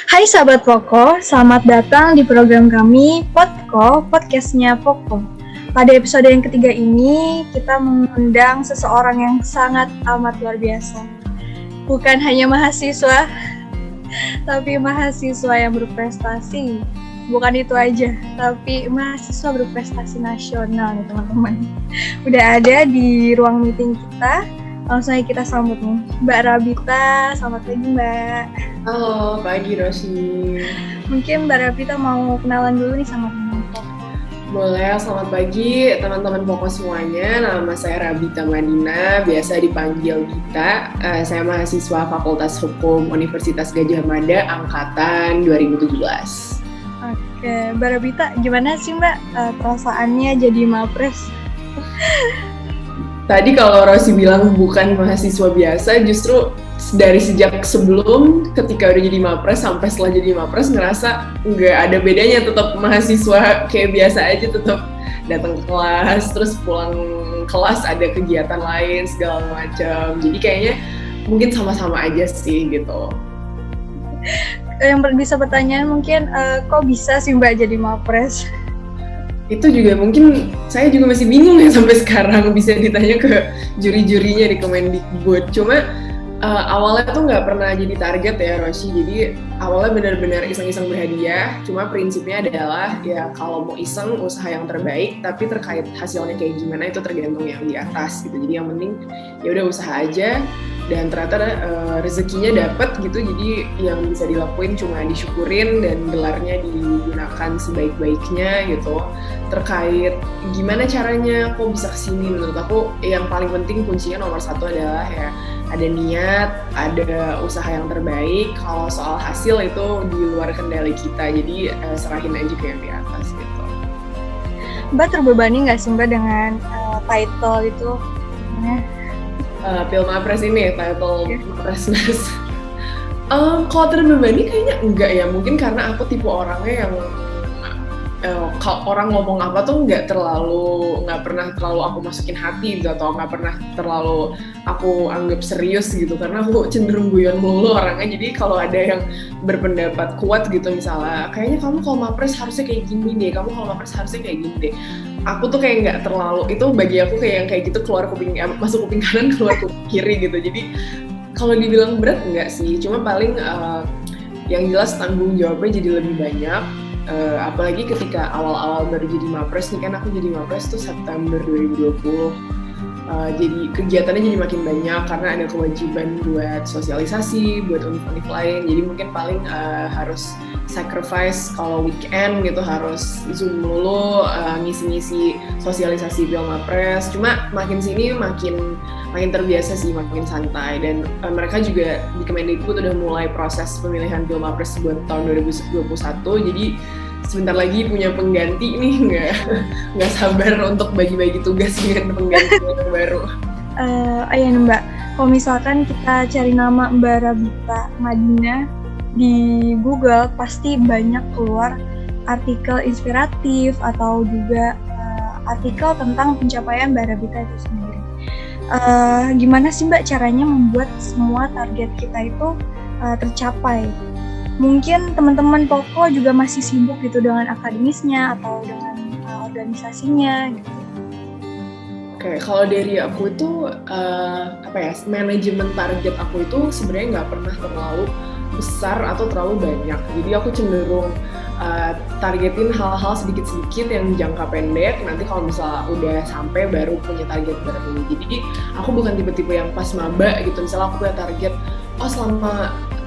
Hai sahabat Poko, selamat datang di program kami Podko, podcastnya Poko. Pada episode yang ketiga ini, kita mengundang seseorang yang sangat amat luar biasa. Bukan hanya mahasiswa, tapi mahasiswa yang berprestasi. Bukan itu aja, tapi mahasiswa berprestasi nasional nih teman-teman. Udah ada di ruang meeting kita. Langsung aja kita sambut nih, Mbak Rabita. Selamat pagi, Mbak. Halo, pagi Rosi. Mungkin Mbak Rabita mau kenalan dulu nih sama teman-teman Poko. Boleh, selamat pagi teman-teman Poko semuanya. Nama saya Rabita Madina, biasa dipanggil Gita. Saya mahasiswa Fakultas Hukum Universitas Gadjah Mada, Angkatan 2017. Oke, Mbak Rabita, gimana sih Mbak perasaannya jadi Mapres? Tadi kalau Rosi bilang bukan mahasiswa biasa, justru dari sejak sebelum ketika udah jadi Mapres sampai setelah jadi Mapres ngerasa nggak ada bedanya, tetap mahasiswa kayak biasa aja, tetap datang ke kelas, terus pulang kelas ada kegiatan lain segala macam. Jadi kayaknya mungkin sama-sama aja sih gitu. Yang bisa pertanyaan mungkin kok bisa sih Mbak jadi Mapres? Itu juga mungkin saya juga masih bingung ya sampai sekarang, bisa ditanya ke juri-jurinya di Kemendikbud. Cuma awalnya tuh nggak pernah jadi target ya Roshi, jadi awalnya benar-benar iseng-iseng berhadiah. Cuma prinsipnya adalah ya kalau mau iseng usaha yang terbaik, tapi terkait hasilnya kayak gimana itu tergantung yang di atas gitu. Jadi yang penting ya udah usaha aja, dan ternyata rezekinya dapat gitu. Jadi yang bisa dilakuin cuma disyukurin dan gelarnya digunakan sebaik-baiknya gitu. Terkait gimana caranya kok bisa kesini, menurut aku yang paling penting kuncinya nomor satu adalah ya ada niat, ada usaha yang terbaik. Kalau soal hasil itu di luar kendali kita, jadi serahin aja ke yang di atas gitu. Mbak terbebani nggak sih Mbak dengan title itu? Pilmapres ini, title Mapres. Kalau terbebani kayaknya enggak ya, mungkin karena aku tipe orangnya yang kalau orang ngomong apa tuh nggak pernah terlalu aku masukin hati gitu, atau nggak pernah terlalu aku anggap serius gitu, karena aku cenderung guyon mulu orangnya. Jadi kalau ada yang berpendapat kuat gitu, misalnya kayaknya kamu kalau Mapres harusnya kayak gini deh, kamu kalau Mapres harusnya kayak gini deh, aku tuh kayak nggak terlalu, itu bagi aku kayak yang kayak gitu keluar kuping, masuk kuping kanan keluar kuping kiri gitu. Jadi kalau dibilang berat enggak sih, cuma paling yang jelas tanggung jawabnya jadi lebih banyak. Apalagi ketika awal-awal baru jadi Mapres nih, kan aku jadi Mapres tuh September 2020. Jadi kegiatannya jadi makin banyak karena ada kewajiban buat sosialisasi, buat univ-univ lain. Jadi mungkin paling harus sacrifice kalau weekend gitu, harus Zoom dulu, ngisi-ngisi sosialisasi Pilmapres. Cuma makin sini makin terbiasa sih, makin santai. Dan mereka juga di Kemendikbud udah mulai proses pemilihan Pilmapres buat tahun 2021. Jadi sebentar lagi punya pengganti nih, nggak sabar untuk bagi-bagi tugas dengan pengganti yang baru. Ya Mbak, kalau misalkan kita cari nama Mbak Rabita Madina di Google, pasti banyak keluar artikel inspiratif atau juga artikel tentang pencapaian Mbak Rabita itu sendiri. Gimana sih Mbak caranya membuat semua target kita itu tercapai? Mungkin teman-teman Poko juga masih sibuk gitu dengan akademisnya atau dengan organisasinya gitu. Oke, kalau dari aku itu manajemen target aku itu sebenarnya nggak pernah terlalu besar atau terlalu banyak. Jadi aku cenderung targetin hal-hal sedikit-sedikit yang jangka pendek. Nanti kalau misalnya udah sampai baru punya target baru. Jadi aku bukan tipe-tipe yang pas maba gitu. Misalnya aku punya target,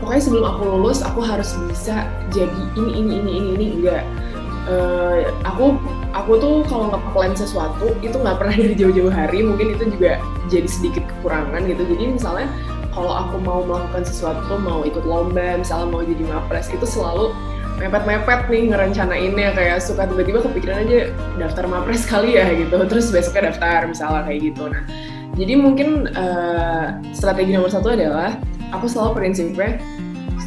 pokoknya sebelum aku lulus aku harus bisa jadi ini enggak. Aku tuh kalau nge-plan sesuatu itu nggak pernah dari jauh-jauh hari. Mungkin itu juga jadi sedikit kekurangan gitu. Jadi misalnya kalau aku mau melakukan sesuatu, mau ikut lomba, misalnya mau jadi Mapres, itu selalu mepet-mepet nih ngerencanainnya, kayak suka tiba-tiba kepikiran aja daftar Mapres kali ya gitu, terus besoknya daftar misalnya kayak gitu. Nah, jadi mungkin strategi nomor satu adalah aku selalu prinsipnya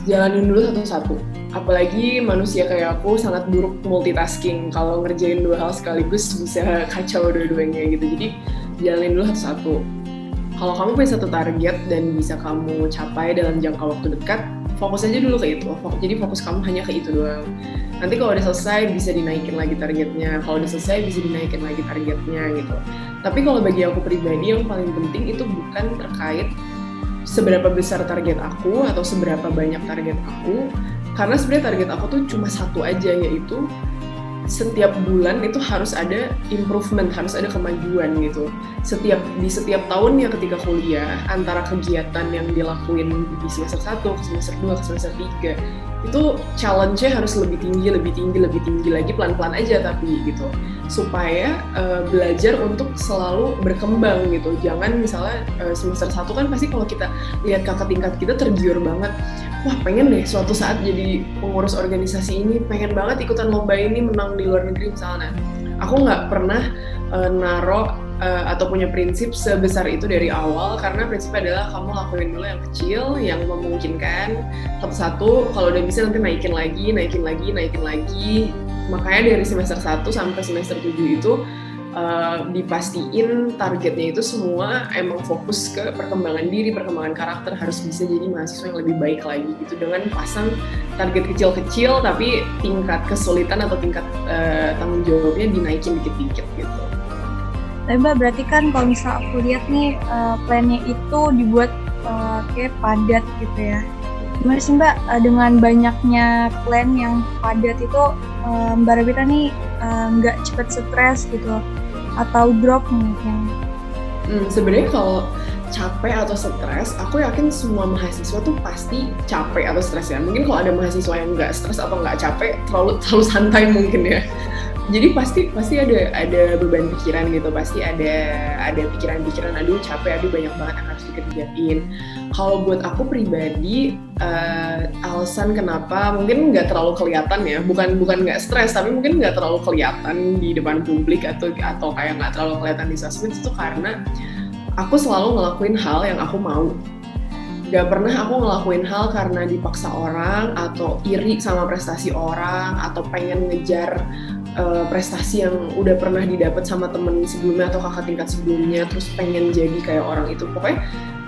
jalanin dulu satu-satu. Apalagi manusia kayak aku sangat buruk multitasking, kalau ngerjain dua hal sekaligus bisa kacau dua-duanya gitu. Jadi jalanin dulu satu-satu. Kalau kamu punya satu target dan bisa kamu capai dalam jangka waktu dekat, fokus aja dulu ke itu. Jadi fokus kamu hanya ke itu doang. Nanti kalau udah selesai bisa dinaikin lagi targetnya. Kalau udah selesai bisa dinaikin lagi targetnya gitu. Tapi kalau bagi aku pribadi yang paling penting itu bukan terkait seberapa besar target aku atau seberapa banyak target aku. Karena sebenarnya target aku tuh cuma satu aja, yaitu setiap bulan itu harus ada improvement, harus ada kemajuan gitu. Di setiap tahunnya ketika kuliah, antara kegiatan yang dilakuin di semester 1, ke semester 2, ke semester 3, itu challenge-nya harus lebih tinggi lagi, pelan-pelan aja tapi gitu. Supaya belajar untuk selalu berkembang gitu. Jangan misalnya semester 1 kan pasti kalau kita lihat kakak tingkat kita tergiur banget, wah pengen deh suatu saat jadi pengurus organisasi ini, pengen banget ikutan lomba ini, menang di luar negeri misalnya. Aku nggak pernah atau punya prinsip sebesar itu dari awal, karena prinsipnya adalah kamu lakuin dulu yang kecil, yang memungkinkan, satu-satu, kalau udah bisa nanti naikin lagi. Makanya dari semester 1 sampai semester 7 itu dipastiin targetnya itu semua emang fokus ke perkembangan diri, perkembangan karakter, harus bisa jadi mahasiswa yang lebih baik lagi gitu, dengan pasang target kecil-kecil tapi tingkat kesulitan atau tingkat tanggung jawabnya dinaikin dikit-dikit gitu. Tapi Mbak, berarti kan kalau misal aku lihat nih plannya itu dibuat kayak padat gitu ya. Gimana sih Mbak dengan banyaknya plan yang padat itu Mbak Rabita nih nggak cepet stres gitu atau drop mungkin? Sebenarnya kalau capek atau stres, aku yakin semua mahasiswa tuh pasti capek atau stres ya. Mungkin kalau ada mahasiswa yang nggak stres atau nggak capek, terlalu santai mungkin ya. Jadi pasti ada beban pikiran gitu, pasti ada pikiran, aduh capek, aduh banyak banget yang harus dikerjain. Kalau buat aku pribadi, alasan kenapa mungkin nggak terlalu kelihatan ya, bukan nggak stres, tapi mungkin nggak terlalu kelihatan di depan publik atau kayak nggak terlalu kelihatan di sosmed, itu karena aku selalu ngelakuin hal yang aku mau. Gak pernah aku ngelakuin hal karena dipaksa orang, atau iri sama prestasi orang, atau pengen ngejar prestasi yang udah pernah didapat sama temen sebelumnya atau kakak tingkat sebelumnya, terus pengen jadi kayak orang itu. Pokoknya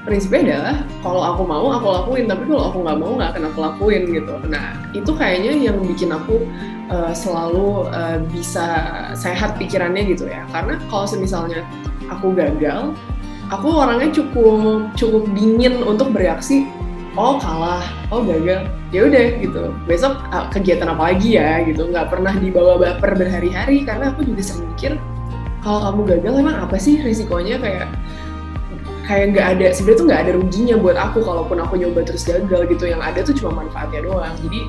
prinsipnya adalah kalau aku mau aku lakuin, tapi kalau aku nggak mau nggak akan aku lakuin gitu. Nah itu kayaknya yang bikin aku selalu bisa sehat pikirannya gitu ya. Karena kalau misalnya aku gagal, aku orangnya cukup dingin untuk bereaksi. Oh kalah, oh gagal, ya udah gitu. Besok kegiatan apa lagi ya gitu. Nggak pernah dibawa baper berhari-hari, karena aku juga sering mikir kalau kamu gagal emang apa sih resikonya, kayak nggak ada, sebenarnya tuh nggak ada ruginya buat aku kalaupun aku nyoba terus gagal gitu. Yang ada tuh cuma manfaatnya doang. Jadi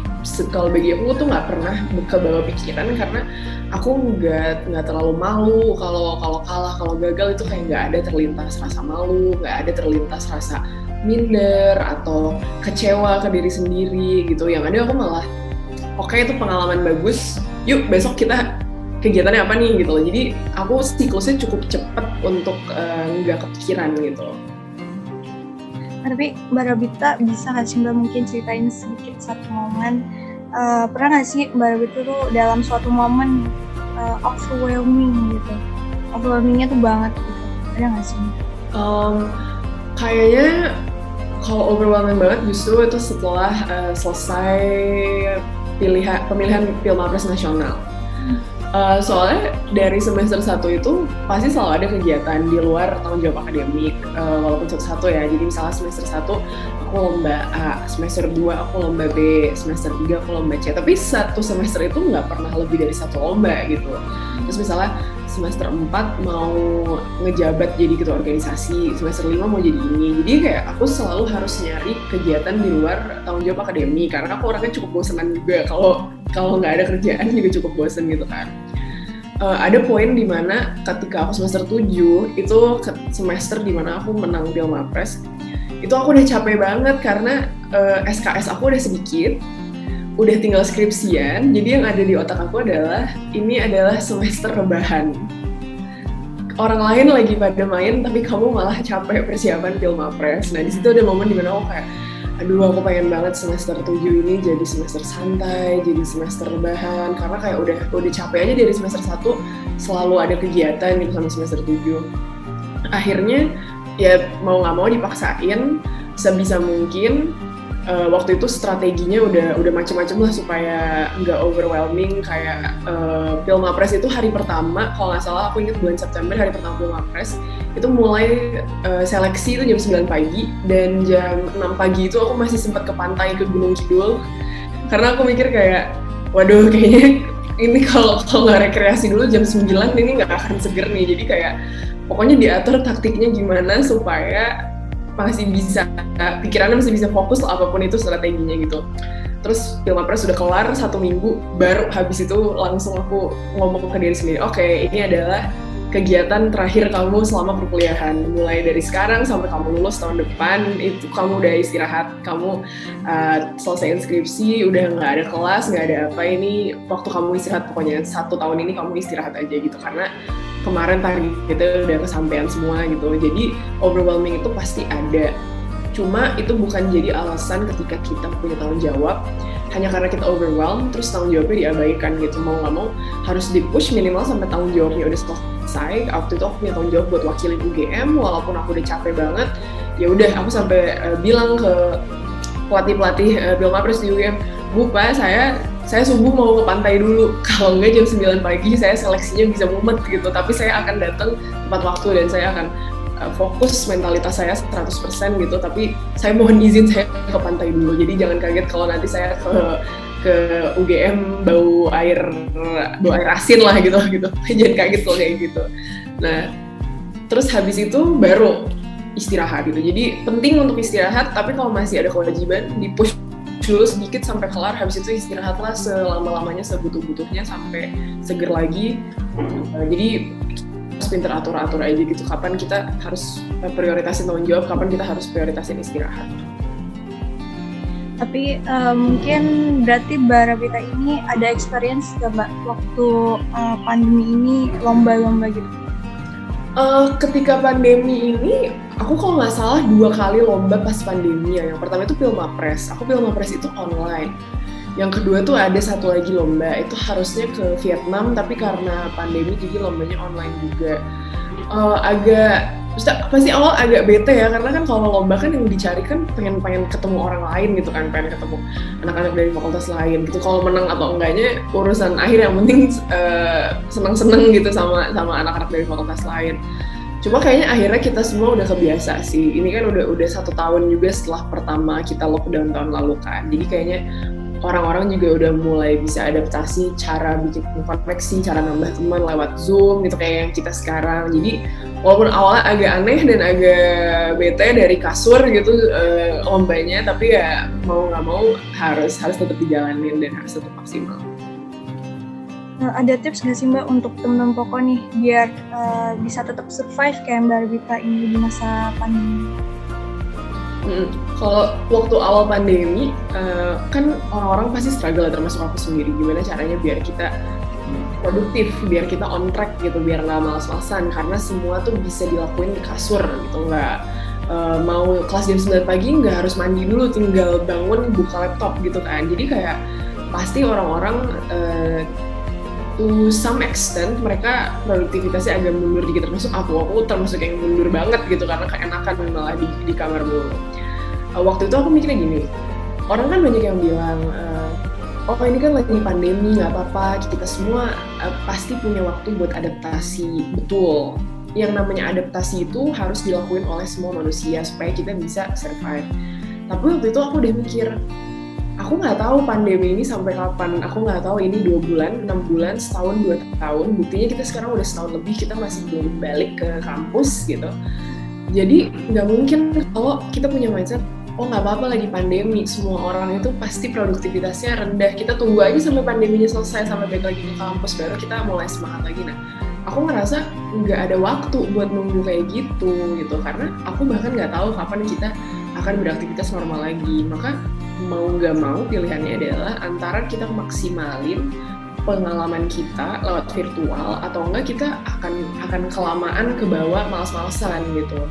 kalau bagi aku tuh nggak pernah kebawa pikiran, karena aku nggak terlalu malu kalau kalah, kalau gagal itu kayak nggak ada terlintas rasa malu, nggak ada terlintas rasa minder atau kecewa ke diri sendiri gitu. Yang ada aku malah oke, itu pengalaman bagus, yuk besok kita kegiatannya apa nih gitu loh. Jadi aku siklusnya cukup cepet untuk nggak kepikiran gitu loh. Tapi Mbak Rabita bisa nggak sih Mbak mungkin ceritain sedikit satu momen, pernah nggak sih Mbak Rabita tuh dalam suatu momen overwhelmingnya tuh banget gitu, ada nggak sih? Kayaknya kalau overwhelming banget justru itu setelah selesai pemilihan Pilmapres nasional. Soalnya dari semester 1 itu pasti selalu ada kegiatan di luar tanggung jawab akademik, walaupun satu-satu ya. Jadi misalnya semester 1 aku lomba A, semester 2 aku lomba B, semester 3 aku lomba C. Tapi satu semester itu nggak pernah lebih dari satu lomba gitu. Terus misalnya semester 4 mau ngejabat jadi ketua organisasi, semester 5 mau jadi ini. Jadi kayak aku selalu harus nyari kegiatan di luar tanggung jawab akademik, karena aku orangnya cukup bosenan juga kalau nggak ada kerjaan juga cukup bosen gitu kan. Ada poin dimana ketika aku semester 7 itu semester dimana aku menang Pilmapres, itu aku udah capek banget karena SKS aku udah sedikit, udah tinggal skripsian. Jadi yang ada di otak aku adalah ini adalah semester rebahan. Orang lain lagi pada main tapi kamu malah capek persiapan Pilmapres. Nah di situ ada momen dimana aku kayak, aduh aku pengen banget semester 7 ini jadi semester santai, jadi semester rebahan, karena kayak udah capek aja dari semester 1 selalu ada kegiatan gitu sama semester 7. Akhirnya ya mau nggak mau dipaksain sebisa mungkin waktu itu strateginya udah macam-macam lah supaya nggak overwhelming. Kayak Pilmapres itu hari pertama, kalau nggak salah aku ingat bulan September, hari pertama Pilmapres itu mulai seleksi itu jam 9 pagi, dan jam 6 pagi itu aku masih sempat ke pantai, ke Gunung Kidul, karena aku mikir kayak waduh kayaknya ini kalau nggak rekreasi dulu jam 9 ini nggak akan seger nih. Jadi kayak pokoknya diatur taktiknya gimana supaya masih bisa, pikirannya masih bisa fokus apapun itu strateginya gitu. Terus Pilmapres sudah kelar 1 minggu, baru habis itu langsung aku ngomong ke diri sendiri, oke, ini adalah kegiatan terakhir kamu selama perkuliahan. Mulai dari sekarang sampai kamu lulus tahun depan, itu kamu udah istirahat, kamu selesai inskripsi, udah nggak ada kelas, nggak ada apa, ini waktu kamu istirahat, pokoknya 1 tahun ini kamu istirahat aja gitu, karena kemarin target kita udah kesampaian semua gitu. Jadi overwhelming itu pasti ada. Cuma itu bukan jadi alasan ketika kita punya tanggung jawab hanya karena kita overwhelmed terus tanggung jawabnya diabaikan gitu. Mau nggak mau harus di-push minimal sampai tanggung jawabnya udah selesai. Waktu itu aku punya tanggung jawab buat wakilin UGM, walaupun aku udah capek banget. Ya udah aku sampai bilang ke pelatih Pilmapres di UGM, Bu, Pak, saya subuh mau ke pantai dulu, kalau enggak jam 9 pagi saya seleksinya bisa mumet gitu, tapi saya akan datang tepat waktu dan saya akan fokus mentalitas saya 100% gitu, tapi saya mohon izin saya ke pantai dulu. Jadi jangan kaget kalau nanti saya ke UGM bau air asin lah gitu. Jangan kaget kalau kayak gitu. Nah, terus habis itu baru istirahat gitu. Jadi penting untuk istirahat, tapi kalau masih ada kewajiban di-push dulu sedikit sampai kelar, habis itu istirahatlah selama-lamanya, sebutuh-butuhnya sampai seger lagi. Jadi harus pinter atur-atur aja gitu, kapan kita harus prioritasin tanggung jawab, kapan kita harus prioritasin istirahat. Tapi mungkin berarti Mbak Rabita ini ada experience gak Mbak waktu pandemi ini lomba-lomba gitu? Ketika pandemi ini, aku kalau nggak salah 2 kali lomba pas pandemi ya. Yang pertama itu Pilmapres. Aku Pilmapres itu online. Yang kedua tuh ada 1 lagi lomba, itu harusnya ke Vietnam, tapi karena pandemi jadi lombanya online juga. Pasti awal agak bete ya, karena kan kalau lomba kan yang dicari kan pengen ketemu orang lain gitu kan, pengen ketemu anak-anak dari fakultas lain gitu. Kalau menang atau enggaknya urusan akhir, yang penting seneng-seneng gitu sama anak-anak dari fakultas lain. Cuma kayaknya akhirnya kita semua udah kebiasa sih. Ini kan udah 1 tahun juga setelah pertama kita lockdown tahun lalu kan. Jadi kayaknya orang-orang juga udah mulai bisa adaptasi cara bikin koneksi, cara nambah teman lewat Zoom gitu kayak yang kita sekarang. Jadi walaupun awalnya agak aneh dan agak bete dari kasur gitu lombanya, tapi ya mau nggak mau harus tetap dijalanin dan harus tetap maksimal. Ada tips nggak sih Mbak untuk teman-teman Poko nih biar bisa tetap survive kayak Mbak Rabita ini di masa pandemi? Kalau waktu awal pandemi, kan orang-orang pasti struggle, termasuk aku sendiri. Gimana caranya biar kita produktif, biar kita on track gitu, biar nggak malas-malasan. Karena semua tuh bisa dilakuin di kasur gitu, nggak mau kelas jam 9 pagi nggak harus mandi dulu, tinggal bangun buka laptop gitu kan. Jadi kayak pasti orang-orang to some extent mereka produktivitasnya agak mundur dikit, termasuk aku termasuk yang mundur banget gitu karena keenakan malah di kamar mulu. Waktu itu aku mikirnya gini, orang kan banyak yang bilang oh ini kan lagi pandemi, nggak apa-apa, kita semua pasti punya waktu buat adaptasi. Betul, yang namanya adaptasi itu harus dilakuin oleh semua manusia supaya kita bisa survive. Tapi waktu itu aku udah mikir, aku nggak tahu pandemi ini sampai kapan, aku nggak tahu ini 2 bulan, 6 bulan, setahun, 2 tahun, buktinya kita sekarang udah setahun lebih, kita masih belum balik ke kampus gitu. Jadi nggak mungkin kalau kita punya mindset, oh nggak apa-apa lagi pandemi, semua orang itu pasti produktivitasnya rendah, kita tunggu aja sampai pandeminya selesai, sampai balik lagi ke kampus, baru kita mulai semangat lagi. Nah, aku ngerasa nggak ada waktu buat nunggu kayak gitu, karena aku bahkan nggak tahu kapan kita akan beraktivitas normal lagi. Maka mau nggak mau pilihannya adalah antara kita maksimalin pengalaman kita lewat virtual, atau enggak kita akan kelamaan ke bawah malas-malasan gitu.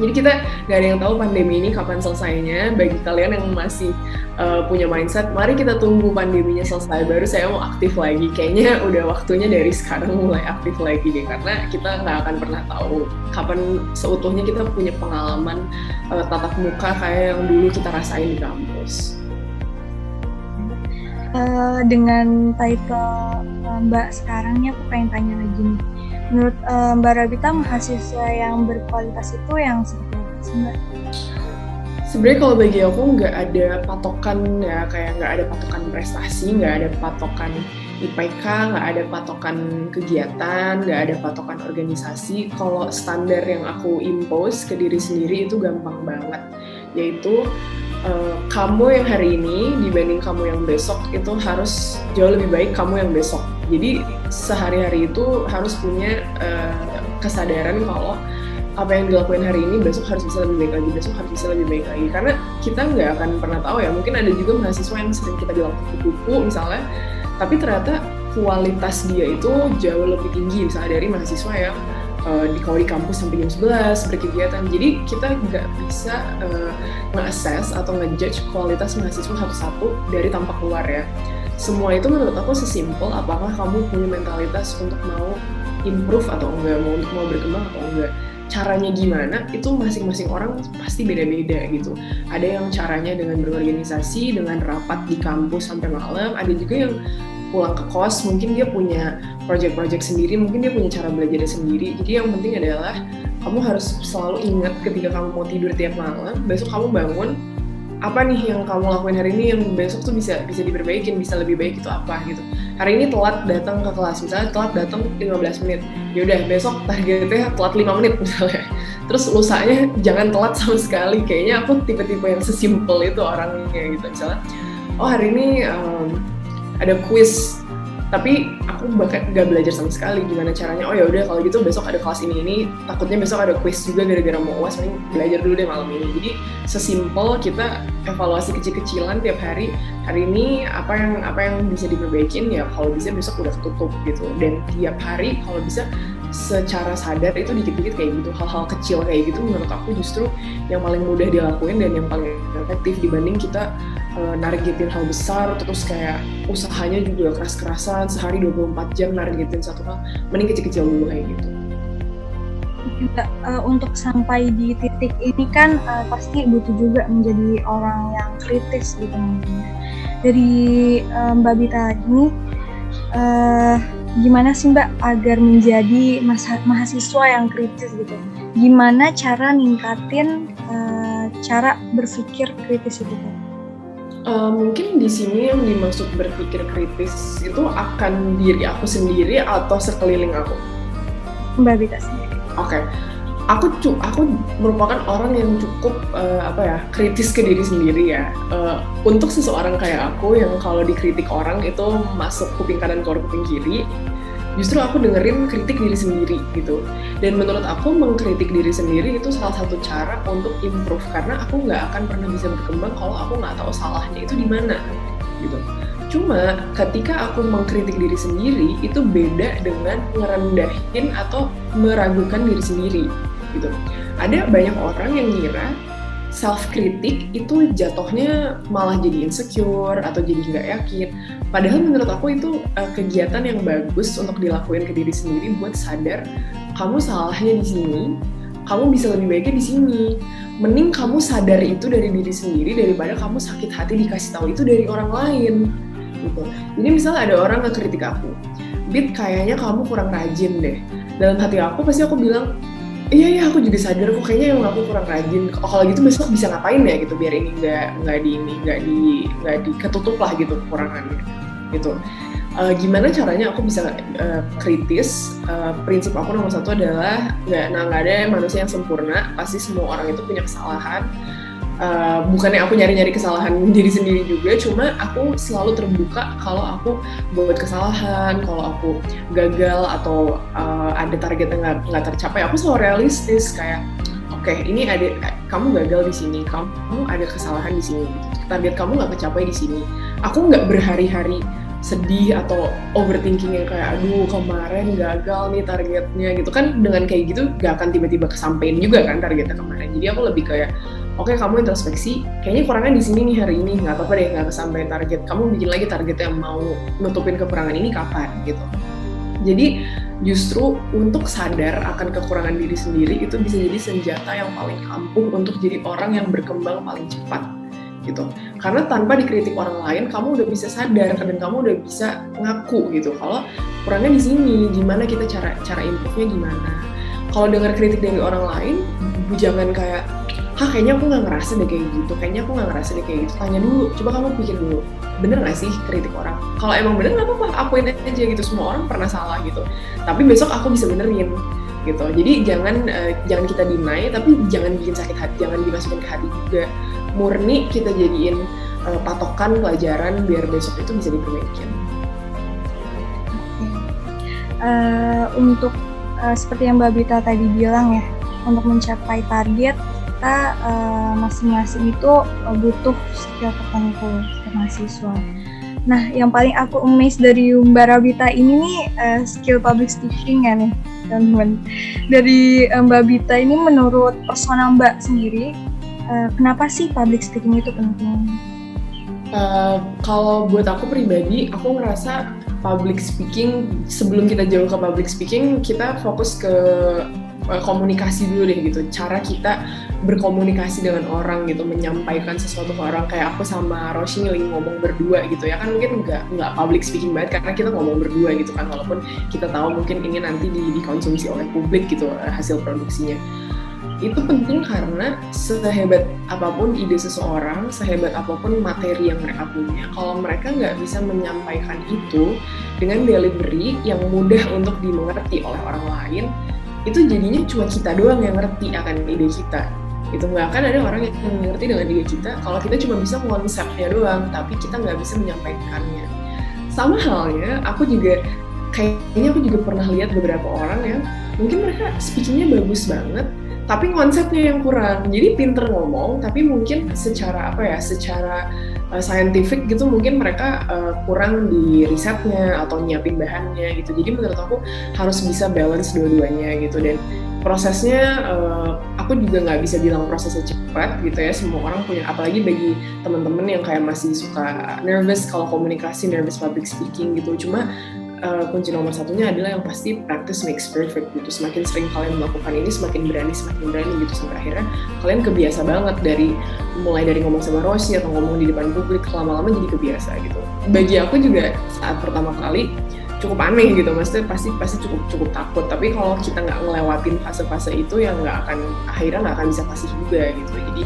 Jadi kita nggak ada yang tahu pandemi ini kapan selesainya. Bagi kalian yang masih punya mindset, mari kita tunggu pandeminya selesai, baru saya mau aktif lagi. Kayaknya udah waktunya dari sekarang mulai aktif lagi deh, karena kita nggak akan pernah tahu kapan seutuhnya kita punya pengalaman tatap muka kayak yang dulu kita rasain di kampus. Dengan title Mbak sekarang nih, aku pengen tanya lagi nih. Menurut Mbak Rabita, mahasiswa yang berkualitas itu yang seperti apa sih Mbak? Sebenarnya kalau bagi aku nggak ada patokan ya, kayak nggak ada patokan prestasi, nggak ada patokan IPK, nggak ada patokan kegiatan, nggak ada patokan organisasi. Kalau standar yang aku impose ke diri sendiri itu gampang banget, yaitu kamu yang hari ini dibanding kamu yang besok itu harus jauh lebih baik kamu yang besok. Jadi sehari-hari itu harus punya kesadaran kalau apa yang dilakuin hari ini besok harus bisa lebih baik lagi, besok harus bisa lebih baik lagi. Karena kita nggak akan pernah tahu ya, mungkin ada juga mahasiswa yang sering kita bilang kupu-kupu misalnya, tapi ternyata kualitas dia itu jauh lebih tinggi misalnya dari mahasiswa yang kalau di kampus sampai jam 11 berkegiatan. Jadi kita nggak bisa nge-assess atau nge-judge kualitas mahasiswa satu-satu dari tampak luar ya. Semua itu menurut aku sesimpel apakah kamu punya mentalitas untuk mau improve atau enggak, mau berkembang atau enggak. Caranya gimana, itu masing-masing orang pasti beda-beda gitu. Ada yang caranya dengan berorganisasi, dengan rapat di kampus sampai malam, ada juga yang pulang ke kos, mungkin dia punya project-project sendiri, mungkin dia punya cara belajarnya sendiri. Jadi yang penting adalah kamu harus selalu ingat ketika kamu mau tidur tiap malam, besok kamu bangun, apa nih yang kamu lakuin hari ini yang besok tuh bisa diperbaikin, bisa lebih baik itu apa gitu. Hari ini telat datang ke kelas, misalnya telat datang 15 menit, yaudah besok targetnya telat 5 menit misalnya. Terus lusanya jangan telat sama sekali. Kayaknya aku tipe-tipe yang sesimpel itu orangnya gitu. Misalnya, oh hari ini ada quiz, tapi aku bahkan nggak belajar sama sekali gimana caranya. Oh ya udah kalau gitu besok ada kelas ini, takutnya besok ada quiz juga gara-gara mau UAS, paling belajar dulu deh malam ini. Jadi sesimpel kita evaluasi kecil-kecilan tiap hari. Hari ini apa yang bisa diperbaikin ya, kalau bisa besok udah ketutup gitu. Dan tiap hari kalau bisa secara sadar itu dikit-dikit kayak gitu, hal-hal kecil kayak gitu menurut aku justru yang paling mudah dilakuin dan yang paling efektif dibanding kita nargetin hal besar terus kayak usahanya juga keras-kerasan sehari 24 jam nargetin satu hal. Mending kecil-kecil dulu kayak gitu. Untuk sampai di titik ini kan pasti butuh juga menjadi orang yang kritis gitu mungkin. Dari Mbak Bita ini gimana sih Mbak agar menjadi mahasiswa yang kritis gitu? Gimana cara ningkatin cara berpikir kritis itu? Mungkin di sini yang dimaksud berpikir kritis itu akan diri aku sendiri atau sekeliling aku? Mbak Bita sendiri. Oke. Aku merupakan orang yang cukup kritis ke diri sendiri ya. Untuk seseorang kayak aku yang kalau dikritik orang itu masuk kuping kanan keluar kuping kiri, justru aku dengerin kritik diri sendiri gitu. Dan menurut aku mengkritik diri sendiri itu salah satu cara untuk improve, karena aku nggak akan pernah bisa berkembang kalau aku nggak tahu salahnya itu di mana gitu. Cuma ketika aku mengkritik diri sendiri itu beda dengan ngerendahin atau meragukan diri sendiri gitu. Ada banyak orang yang ngira self-kritik itu jatuhnya malah jadi insecure atau jadi nggak yakin. Padahal menurut aku itu kegiatan yang bagus untuk dilakuin ke diri sendiri buat sadar kamu salahnya di sini, kamu bisa lebih baiknya di sini. Mending kamu sadar itu dari diri sendiri daripada kamu sakit hati dikasih tahu itu dari orang lain gitu. Jadi misalnya ada orang ngekritik aku, Bit kayaknya kamu kurang rajin deh. Dalam hati aku pasti aku bilang, iya aku juga sadar kok kayaknya emang aku kurang rajin. Kalau gitu besok bisa ngapain ya gitu biar ini nggak diketutup lah gitu kekurangannya gitu. Gimana caranya aku bisa kritis? Prinsip aku nomor satu adalah nggak ada manusia yang sempurna. Pasti semua orang itu punya kesalahan. Bukannya aku nyari-nyari kesalahan diri sendiri juga, cuma aku selalu terbuka kalau aku buat kesalahan, kalau aku gagal atau ada target yang nggak tercapai, aku selalu realistis kayak, oke, ini kamu gagal di sini, kamu ada kesalahan di sini, target kamu nggak tercapai di sini. Aku nggak berhari-hari sedih atau overthinking yang kayak aduh kemarin gagal nih targetnya gitu kan, dengan kayak gitu gak akan tiba-tiba kesampein juga kan targetnya kemarin. Jadi aku lebih kayak oke, kamu introspeksi, kayaknya kurangnya di sini nih hari ini, nggak apa-apa deh nggak kesampein target, kamu bikin lagi target yang mau nutupin kekurangan ini kapan gitu. Jadi justru untuk sadar akan kekurangan diri sendiri itu bisa jadi senjata yang paling ampuh untuk jadi orang yang berkembang paling cepat gitu. Karena tanpa dikritik orang lain, kamu udah bisa sadar dan kamu udah bisa ngaku gitu kalau kurangnya di sini, gimana kita cara improve-nya gimana. Kalau dengar kritik dari orang lain, jangan kayak kayaknya aku nggak ngerasa deh kayak gitu, kayaknya aku nggak ngerasa deh kayak gitu. Tanya dulu, coba kamu pikir dulu, bener nggak sih kritik orang? Kalau emang bener nggak apa-apa, akuin aja gitu, semua orang pernah salah gitu. Tapi besok aku bisa benerin gitu. Jadi jangan kita deny, tapi jangan bikin sakit hati, jangan dimasukin ke hati juga. Murni kita jadiin patokan pelajaran biar besok itu bisa diperbaiki. Untuk seperti yang Mbak Bita tadi bilang ya, untuk mencapai target kita masing-masing itu butuh skill tertentu setiap mahasiswa. Nah, yang paling aku amazed dari Mbak Rabita ini nih skill public speaking ya nih, teman-teman. Dari Mbak Bita ini menurut persona Mbak sendiri, kenapa sih public speaking itu penting? Kalau buat aku pribadi, aku ngerasa public speaking, sebelum kita jauh ke public speaking, kita fokus ke komunikasi dulu deh gitu, cara kita berkomunikasi dengan orang gitu, menyampaikan sesuatu ke orang. Kayak aku sama Roshi lagi ngomong berdua gitu ya kan, mungkin nggak public speaking banget karena kita ngomong berdua gitu kan, walaupun kita tahu mungkin ini nanti dikonsumsi oleh publik gitu hasil produksinya. Itu penting karena sehebat apapun ide seseorang, sehebat apapun materi yang mereka punya, kalau mereka nggak bisa menyampaikan itu dengan delivery yang mudah untuk dimengerti oleh orang lain, itu jadinya cuma kita doang yang ngerti akan ide kita. Itu nggak akan ada orang yang mengerti dengan ide kita kalau kita cuma bisa konsepnya doang, tapi kita nggak bisa menyampaikannya. Sama halnya, aku juga pernah lihat beberapa orang yang mungkin mereka speakingnya bagus banget, tapi konsepnya yang kurang. Jadi pinter ngomong, tapi mungkin secara scientific gitu mungkin mereka kurang di risetnya atau nyiapin bahannya gitu. Jadi menurut aku harus bisa balance dua-duanya gitu. Dan prosesnya aku juga nggak bisa bilang prosesnya cepat gitu ya. Semua orang punya, apalagi bagi teman-teman yang kayak masih suka nervous kalau komunikasi, nervous public speaking gitu. Cuma kunci nomor satunya adalah yang pasti practice makes perfect gitu. Semakin sering kalian melakukan ini, semakin berani gitu, sampai akhirnya kalian kebiasa banget, mulai dari ngomong sama Roshi atau ngomong di depan publik, lama-lama jadi kebiasa gitu. Bagi aku juga saat pertama kali cukup aneh gitu, maksudnya pasti cukup takut. Tapi kalau kita nggak ngelewatin fase-fase itu, yang akhirnya nggak akan bisa fasih juga gitu. Jadi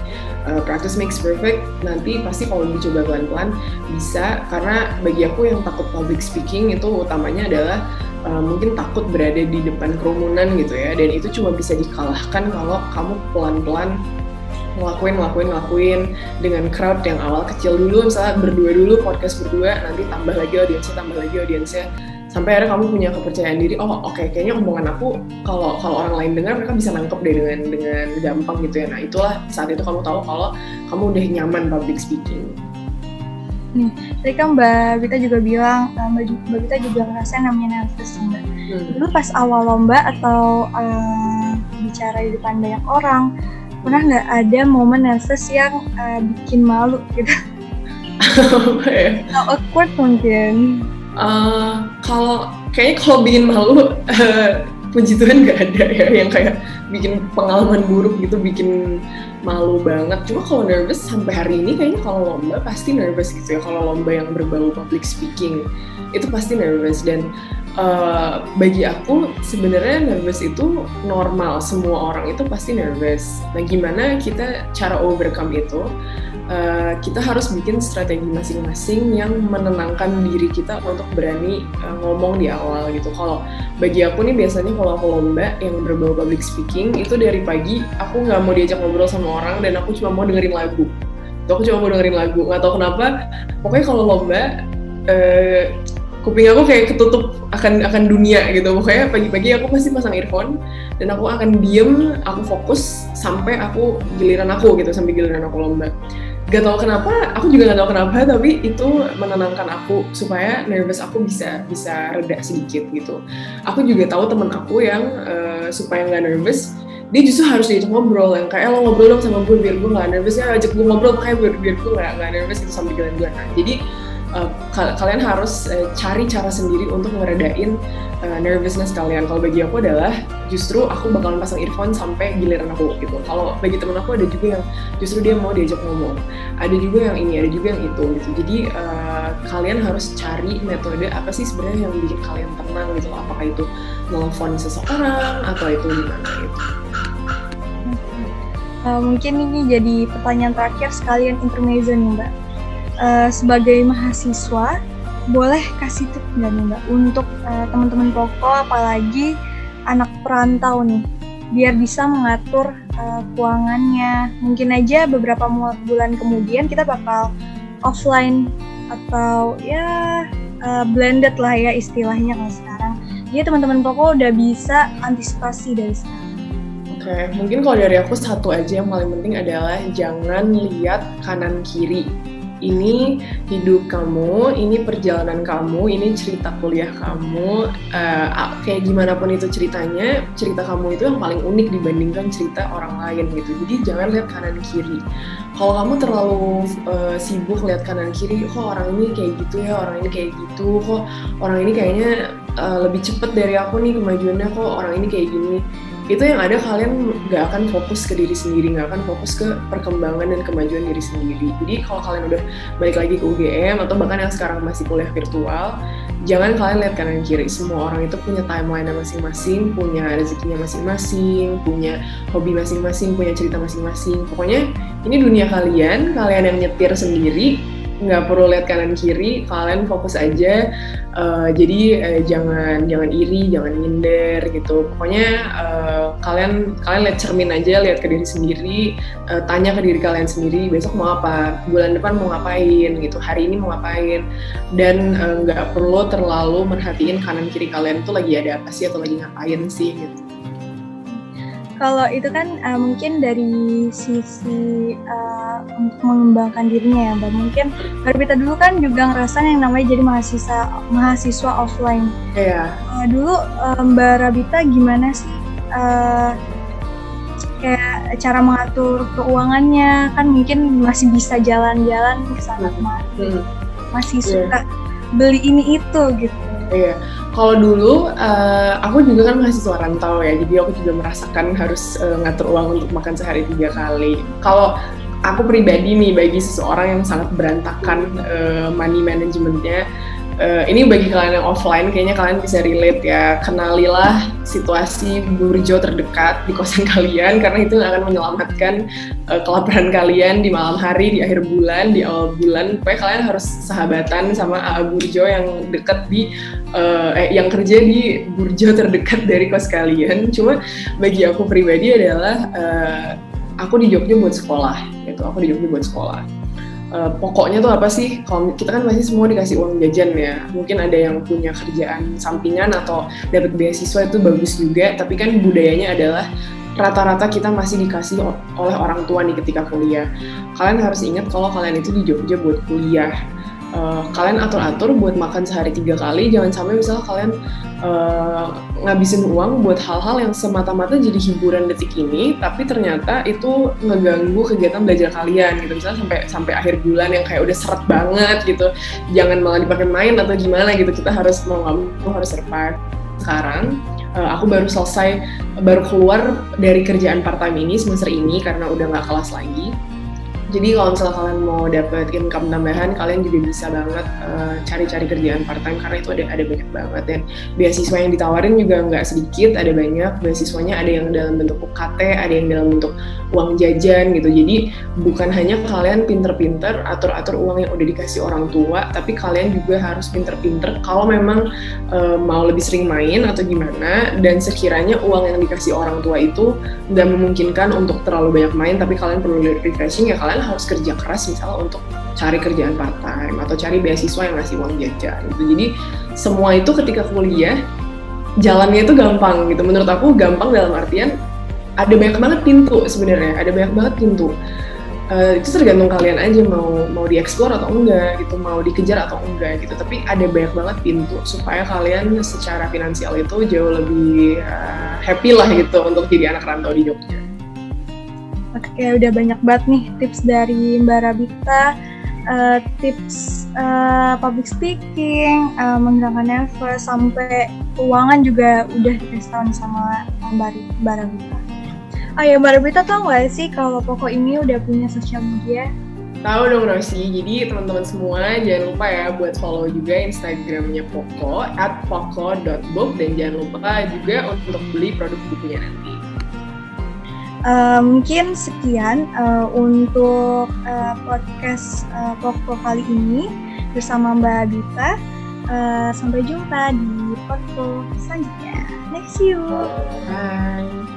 practice makes perfect. Nanti pasti kalau dicoba pelan-pelan bisa. Karena bagi aku yang takut public speaking itu utamanya adalah mungkin takut berada di depan kerumunan gitu ya. Dan itu cuma bisa dikalahkan kalau kamu pelan-pelan ngelakuin dengan crowd yang awal kecil dulu, misalnya berdua dulu, podcast berdua, nanti tambah lagi audiensnya, sampai akhirnya kamu punya kepercayaan diri. Kayaknya omongan aku kalau orang lain dengar mereka bisa nangkep deh dengan gampang gitu ya. Nah itulah saat itu kamu tahu kalau kamu udah nyaman public speaking. Nih, tadi kan Mbak Bita juga bilang, Mbak Bita juga ngerasain namanya nervous Mbak. Dulu pas awal lomba atau bicara di depan banyak orang, pernah nggak ada momen nervous yang bikin malu gitu? Awkward mungkin. Kalau bikin malu, puji Tuhan nggak ada ya yang kayak bikin pengalaman buruk gitu, bikin malu banget. Cuma kalau nervous sampai hari ini kayaknya kalau lomba pasti nervous gitu ya. Kalau lomba yang berbau public speaking itu pasti nervous. Dan bagi aku sebenarnya nervous itu normal, semua orang itu pasti nervous. Nah gimana kita cara overcome itu? Kita harus bikin strategi masing-masing yang menenangkan diri kita untuk berani ngomong di awal gitu. Kalau bagi aku nih biasanya kalau aku lomba yang berbau public speaking itu dari pagi aku nggak mau diajak ngobrol sama orang dan aku cuma mau dengerin lagu. Nggak tahu kenapa. Pokoknya kalau lomba kuping aku kayak ketutup akan dunia gitu. Pokoknya pagi-pagi aku pasti pasang earphone dan aku akan diem, aku fokus sampai giliran aku lomba. Gak tau kenapa, aku juga gak tau kenapa, tapi itu menenangkan aku supaya nervous aku bisa reda sedikit gitu. Aku juga tahu temen aku yang supaya nggak nervous, dia justru harus diajak ngobrol, yang kayak lo ngobrol dong sama gue biar gue nggak nervous, ya ajak gue ngobrol makanya biar gue nggak nervous itu sambil jalan-jalan. Nah, jadi kalian harus cari cara sendiri untuk ngeredain nervousness kalian. Kalau bagi aku adalah justru aku bakalan pasang earphone sampai giliran aku gitu. Kalau bagi temen aku ada juga yang justru dia mau diajak ngomong, ada juga yang ini, ada juga yang itu gitu. Jadi kalian harus cari metode apa sih sebenarnya yang bikin kalian tenang gitu. Apakah itu nelfon seseorang atau itu gimana gitu. Mungkin ini jadi pertanyaan terakhir sekalian intermezzo nih Mbak. Sebagai mahasiswa, boleh kasih tips nggak nih Mbak untuk teman-teman Poko, apalagi anak perantau nih, biar bisa mengatur keuangannya. Mungkin aja beberapa bulan kemudian kita bakal offline atau ya blended lah ya istilahnya kalau sekarang. Jadi teman-teman Poko udah bisa antisipasi dari sekarang. Oke, mungkin kalau dari aku satu aja yang paling penting adalah jangan lihat kanan kiri. Ini hidup kamu, ini perjalanan kamu, ini cerita kuliah kamu, kayak gimana pun itu ceritanya, cerita kamu itu yang paling unik dibandingkan cerita orang lain gitu. Jadi jangan lihat kanan kiri. Kalau kamu terlalu sibuk lihat kanan kiri, kok orang ini kayak gitu ya, orang ini kayak gitu, kok orang ini kayaknya lebih cepet dari aku nih kemajuannya, kok orang ini kayak gini. Itu yang ada kalian gak akan fokus ke diri sendiri, gak akan fokus ke perkembangan dan kemajuan diri sendiri. Jadi kalau kalian udah balik lagi ke UGM atau bahkan yang sekarang masih kuliah virtual, jangan kalian lihat kanan kiri. Semua orang itu punya timeline masing-masing, punya rezekinya masing-masing, punya hobi masing-masing, punya cerita masing-masing. Pokoknya ini dunia kalian yang nyetir sendiri, nggak perlu lihat kanan kiri, kalian fokus aja. Jadi jangan iri, jangan minder gitu. Pokoknya kalian lihat cermin aja, lihat ke diri sendiri, tanya ke diri kalian sendiri, besok mau apa, bulan depan mau ngapain gitu, hari ini mau ngapain, dan nggak perlu terlalu merhatiin kanan kiri kalian tuh lagi ada apa sih atau lagi ngapain sih gitu. Kalau itu kan mungkin dari sisi untuk mengembangkan dirinya ya Mbak. Mungkin Mbak Rita dulu kan juga ngerasain yang namanya jadi mahasiswa offline. Iya. Dulu Mbak Rabita gimana sih kayak cara mengatur keuangannya? Kan mungkin masih bisa jalan-jalan ke sana kemari, masih suka beli ini itu gitu. Iya, kalau dulu aku juga kan mahasiswa rantau ya, jadi aku juga merasakan harus ngatur uang untuk makan sehari 3 kali. Kalau aku pribadi nih, bagi seseorang yang sangat berantakan money managementnya, ini bagi kalian yang offline kayaknya kalian bisa relate ya. Kenalilah situasi burjo terdekat di kosan kalian, karena itu akan menyelamatkan kelaparan kalian di malam hari, di akhir bulan, di awal bulan. Pokoknya kalian harus sahabatan sama burjo yang dekat di yang kerja di burjo terdekat dari kos kalian. Cuma bagi aku pribadi adalah aku di Jogja buat sekolah gitu. Aku di Jogja buat sekolah. Pokoknya tuh apa sih, kalau kita kan masih semua dikasih uang jajan ya, mungkin ada yang punya kerjaan sampingan atau dapat beasiswa, itu bagus juga, tapi kan budayanya adalah rata-rata kita masih dikasih oleh orang tua nih ketika kuliah. Kalian harus ingat kalau kalian itu di Jogja buat kuliah. Kalian atur-atur buat makan sehari 3 kali, jangan sampai misalnya kalian ngabisin uang buat hal-hal yang semata-mata jadi hiburan detik ini, tapi ternyata itu ngeganggu kegiatan belajar kalian gitu. Misalnya sampai akhir bulan yang kayak udah seret banget gitu, jangan malah dipakai main atau gimana gitu. Kita harus mau nggak mau harus survive. Sekarang aku baru keluar dari kerjaan part time ini semester ini karena udah nggak kelas lagi. Jadi kalau misalnya kalian mau dapat income tambahan, kalian juga bisa banget cari-cari kerjaan part time, karena itu ada banyak banget. Dan beasiswa yang ditawarin juga nggak sedikit, ada banyak. Beasiswanya ada yang dalam bentuk UKT, ada yang dalam bentuk uang jajan gitu. Jadi bukan hanya kalian pinter-pinter atur-atur uang yang udah dikasih orang tua, tapi kalian juga harus pinter-pinter kalau memang mau lebih sering main atau gimana, dan sekiranya uang yang dikasih orang tua itu nggak memungkinkan untuk terlalu banyak main, tapi kalian perlu refreshing, ya kalian harus kerja keras misalnya untuk cari kerjaan part time atau cari beasiswa yang ngasih uang jajan gitu. Jadi semua itu ketika kuliah jalannya itu gampang gitu. Menurut aku gampang dalam artian ada banyak banget pintu sebenarnya, ada banyak banget pintu. itu tergantung kalian aja mau dieksplor atau enggak gitu, mau dikejar atau enggak gitu. Tapi ada banyak banget pintu supaya kalian secara finansial itu jauh lebih happy lah gitu untuk jadi anak rantau di Jogja. Oke, udah banyak banget nih tips dari Mbak Rabita, tips public speaking, menghilangkan nervous, sampai keuangan juga udah dikasih tahu sama Mbak Rabita. Oh ya, Mbak Rabita tahu nggak sih kalau Poko ini udah punya sosial media? Tahu dong Rosi, jadi teman-teman semua jangan lupa ya buat follow juga Instagramnya Poko @poko.book, dan jangan lupa juga untuk beli produk bukunya nanti. Mungkin sekian untuk podcast Poko kali ini bersama Mbak Dita. Sampai jumpa di Poko selanjutnya. Next you. Bye.